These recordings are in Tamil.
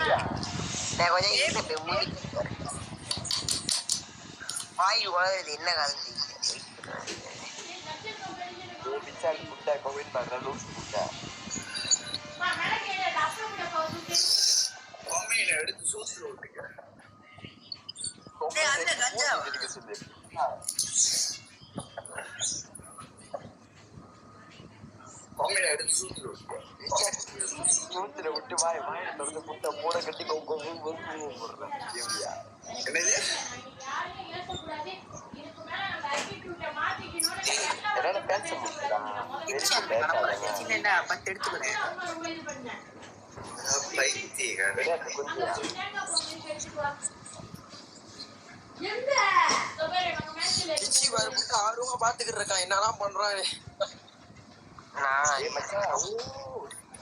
நான் கொஞ்சம் இருந்துட்டு வாய் உழவுது என்ன கலந்து முட்டை கோவில் பண்ற லூஸ் முட்டை எடுத்து சூத்துல விட்டுக்க எடுத்து சூத்துல விட்டு வாய் திறந்து முட்டை மூட கட்டி போடுறேன் என்னது என்னால பேச முடியல பத்து எடுத்துக்கிறேன் ஆர்வமா பாத்துக்கிட்டு இருக்கான் என்னெல்லாம் பண்றான்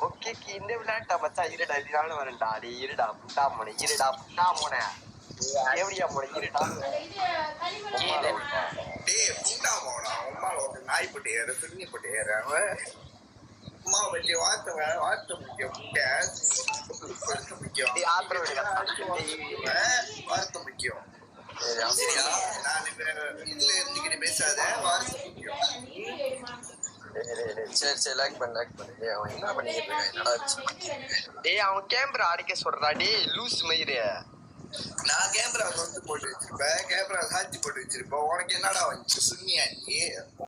ஓகே இந்த விளையாட்டா மச்சா இருடா இதனால வரண்டா அடி இருடா புட்டா மோனே இருடா புட்டா மோனே எப்படியா மோனே இருடா டேய் புட்டா மோனா அம்மா வந்து நாய் பட்டி ஏற சுண்ணி பட்டி ஏற அம்மா பட்டி வார்த்தை முக்கியம் புட்டை முக்கியம் வார்த்தை முக்கியம் சரியா நான் இதுல இருந்துக்கிட்டு பேசாத வார்த்தை முக்கியம் சரி லைக் பண்ணு அவன் என்ன பண்ணிட்டு இருக்கான் என்னடா டேய் அவன் கேமரா அடிக்க சொல்றா டேய் லூஸ் மயிரு நான் கேமரா வந்து போட்டு வச்சிருப்பேன் கேமரா சாட்சி போட்டு வச்சிருப்பேன் உனக்கு என்னடா வந்துச்சு சுண்ணியா நீ